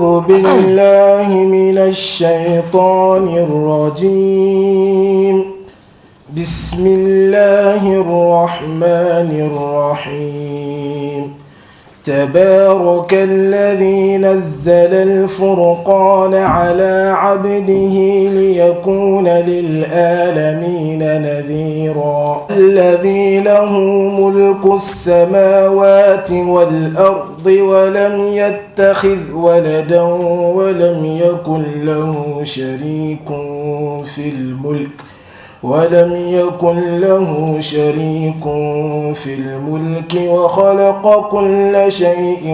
أعوذ بالله من الشيطان الرجيم بسم الله الرحمن الرحيم تبارك الذي نزل الفرقان على عبده ليكون للعالمين نذيرا الذي له ملك السماوات والأرض ولم يتخذ ولدا ولم يكن له شريك في الملك وخلق كل شيء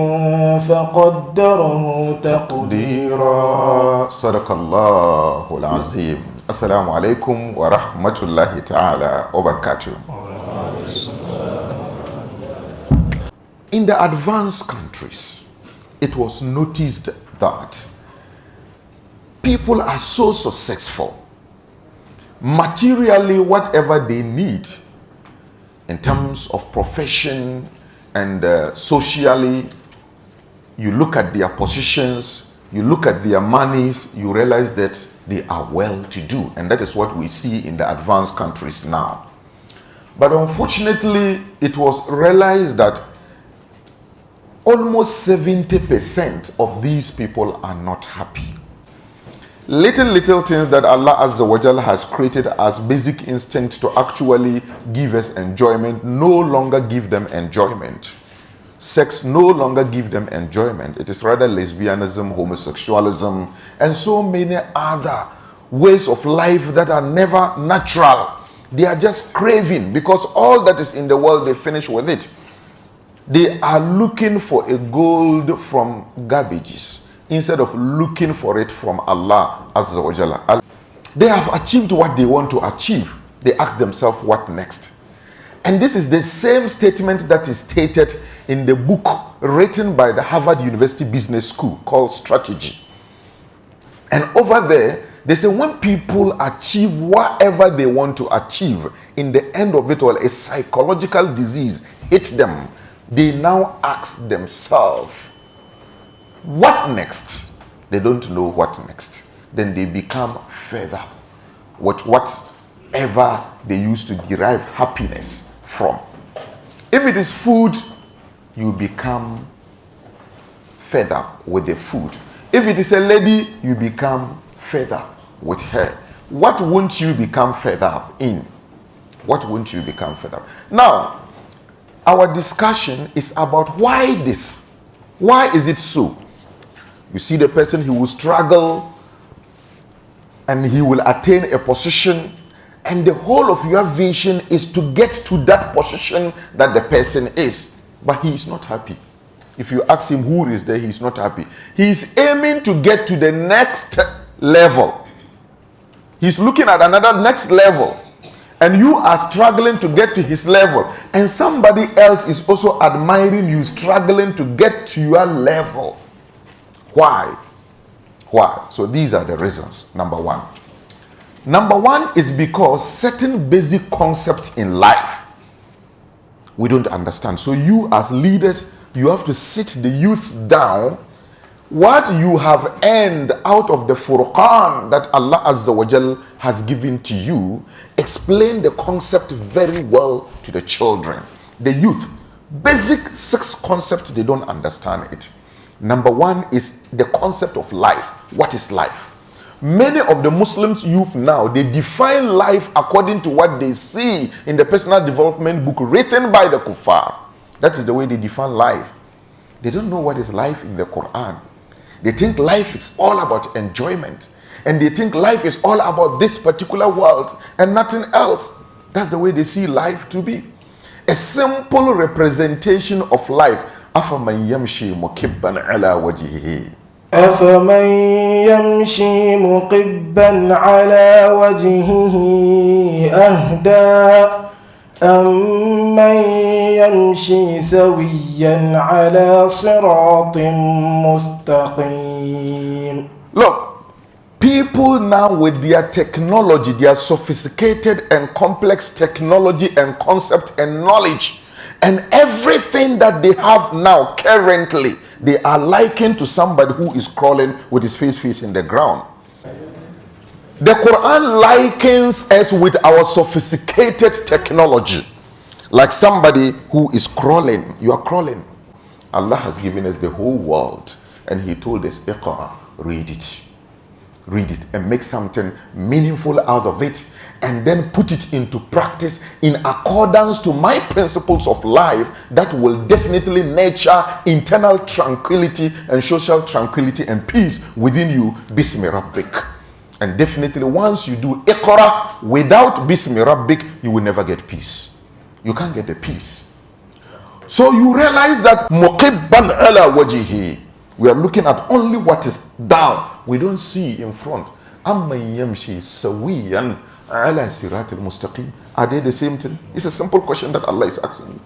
فقدره تقديرا صدق الله العظيم. Assalamu alaikum wa rahmatullahi ta'ala wa barakatuh. In the advanced countries, it was noticed that people are so successful. Materially, whatever they need in terms of profession and socially, you look at their positions, you look at their monies, you realize that they are well-to-do, and that is what we see in the advanced countries now. But unfortunately, it was realized that almost 70% of these people are not happy. Little things that Allah Azza wa Jal has created as basic instinct to actually give us enjoyment no longer give them enjoyment. Sex no longer give them enjoyment. It is rather lesbianism, homosexualism, and so many other ways of life that are never natural. They are just craving because all that is in the world, they finish with it. They are looking for a gold from garbages instead of looking for it from Allah Azza wa Jalla. They have achieved what they want to achieve. They ask themselves, what next? And this is the same statement that is stated in the book written by the Harvard University Business School called Strategy. And over there, they say when people achieve whatever they want to achieve, in the end of it all, a psychological disease hits them. They now ask themselves, what next? They don't know what next. Then they become fed up with whatever they used to derive happiness from. If it is food, you become fed up with the food. If it is a lady, you become fed up with her. What won't you become fed up in? What won't you become fed up? Now, our discussion is about why this. Why is it so? You see the person, he will struggle and he will attain a position, and the whole of your vision is to get to that position that the person is, but he is not happy. If you ask him who is there, he is not happy. He is aiming to get to the next level. He's looking at another next level, and you are struggling to get to his level, and somebody else is also admiring you struggling to get to your level. Why? So these are the reasons. Number one is because certain basic concepts in life we don't understand. So you as leaders, you have to sit the youth down. What you have earned out of the Furqan that Allah Azza wa Jal has given to you, explain the concept very well to the children, the youth. Basic 6 concepts, they don't understand it. Number one is the concept of life. What is life? Many of the Muslims youth now, they define life according to what they see in the personal development book written by the kuffar. That is the way they define life. They don't know what is life in the Quran. They think life is all about enjoyment. And they think life is all about this particular world and nothing else. That's the way they see life to be. A simple representation of life. أَفَمَنْ يَمْشِي مُكِبًّا عَلَى وَجْهِهِ أَفَمَنْ يَمْشِي مُقِبًّا عَلَى وَجْهِهِ أَهْدَى أَمَّنْ يَمْشِي سَوِيًّا عَلَى صِرَاطٍ مُسْتَقِيمٍ. Look, people now with their technology, their sophisticated and complex technology and concept and knowledge, and everything that they have now currently, They are likened to somebody who is crawling with his face facing the ground. The Quran likens us with our sophisticated technology, like somebody who is crawling. You are crawling. Allah has given us the whole world, and He told us, Iqra, read it. Read it and make something meaningful out of it, and then put it into practice in accordance to my principles of life that will definitely nurture internal tranquility and social tranquility and peace within you. Bismi Rabbik. And definitely once you do Iqra without Bismi Rabbik, you will never get peace. You can't get the peace. So you realize that muqibban ala wajihi, we are looking at only what is down. We don't see in front. Amman yamshi sawiyan ala siratil mustaqim. Are they the same thing? It's a simple question that Allah is asking you.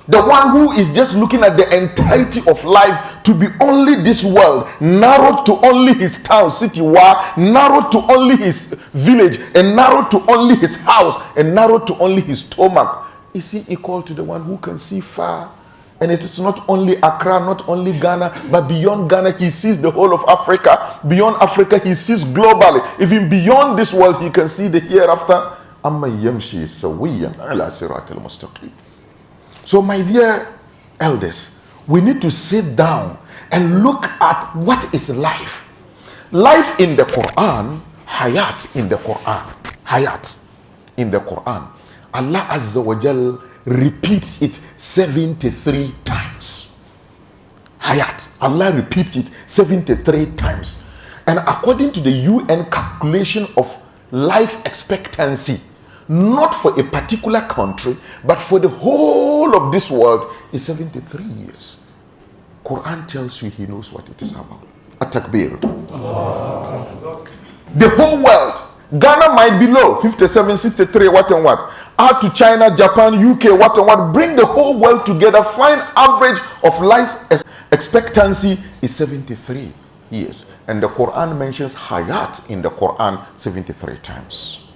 The one who is just looking at the entirety of life to be only this world, narrowed to only his town, city, narrowed to only his village, and narrowed to only his house, and narrowed to only his stomach. Is he equal to the one who can see far? And it is not only Accra, not only Ghana, but beyond Ghana, he sees the whole of Africa. Beyond Africa, he sees globally. Even beyond this world, he can see the hereafter. Amma yamshi sawiyan ala siratil mustaqim. So my dear elders, we need to sit down and look at what is life. Life in the Quran, hayat in the Quran, hayat in the Quran. Allah Azza wa Jal repeats it 73 times. Hayat. Allah repeats it 73 times. And according to the UN calculation of life expectancy, not for a particular country, but for the whole of this world, is 73 years. Quran tells you He knows what it is about. At-takbir. The whole world. Ghana might be low, 57, 63, what and what. Add to China, Japan, UK, what and what. Bring the whole world together. Find average of life expectancy is 73 years. And the Quran mentions hayat in the Quran 73 times.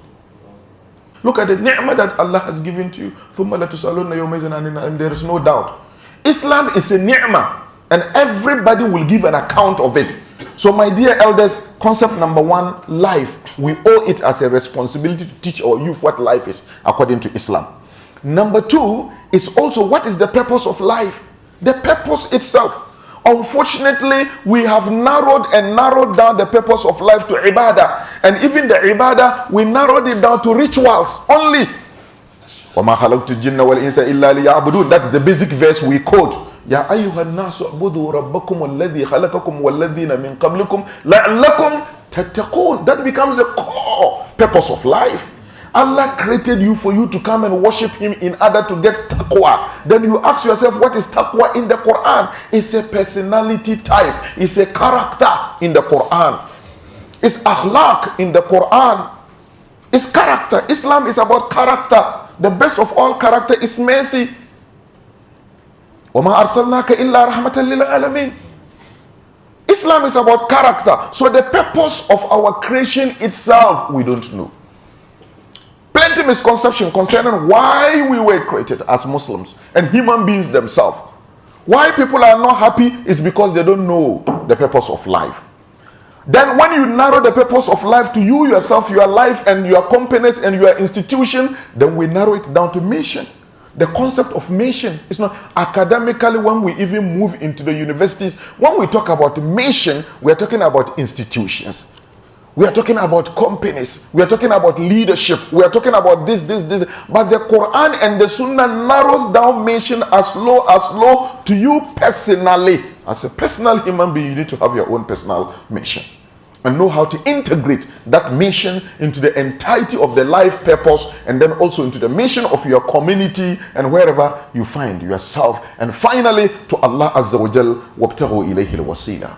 Look at the ni'mah that Allah has given to you. And there is no doubt. Islam is a ni'mah, and everybody will give an account of it. So my dear elders, concept number one, life. We owe it as a responsibility to teach our youth what life is according to Islam. Number two is also what is the purpose of life? The purpose itself. Unfortunately, we have narrowed down the purpose of life to ibadah. And even the ibadah, we narrowed it down to rituals only. وَمَا خَلَقْتُ الْجِنَّ وَالْإِنسَ إِلَّا لِيَعْبُدُونَ. That's the basic verse we quote. يَا أَيُّهَا النَّاسُ اعْبُدُوا رَبَّكُمُ الَّذِي خَلَقَكُمْ وَالَّذِينَ مِنْ قَبْلِكُمْ لَعَلَّكُمْ تَتَّقُونَ. That becomes the core purpose of life. Allah created you for you to come and worship Him in order to get taqwa. Then you ask yourself, what is taqwa in the Quran? It's a personality type. It's a character in the Quran. It's akhlaq in the Quran. It's character. Islam is about character. The best of all character is mercy. وَمَا أَرْسَلْنَاكَ إِلَّا رَحْمَةً لِلْعَالَمِينَ. Islam is about character. So the purpose of our creation itself, we don't know. Plenty misconception concerning why we were created as Muslims and human beings themselves. Why people are not happy is because they don't know the purpose of life. Then when you narrow the purpose of life to you yourself, your life and your companies and your institution, then we narrow it down to mission. The concept of mission is not academically. When we even move into the universities, when we talk about mission, we are talking about institutions. We are talking about companies. We are talking about leadership. We are talking about this. But the Quran and the Sunnah narrows down mission as low to you personally. As a personal human being, you need to have your own personal mission and know how to integrate that mission into the entirety of the life purpose, and then also into the mission of your community and wherever you find yourself. And finally, to Allah Azza wa Jal, وَابْتَغُوا إِلَيْهِ الْوَسِيلَةِ.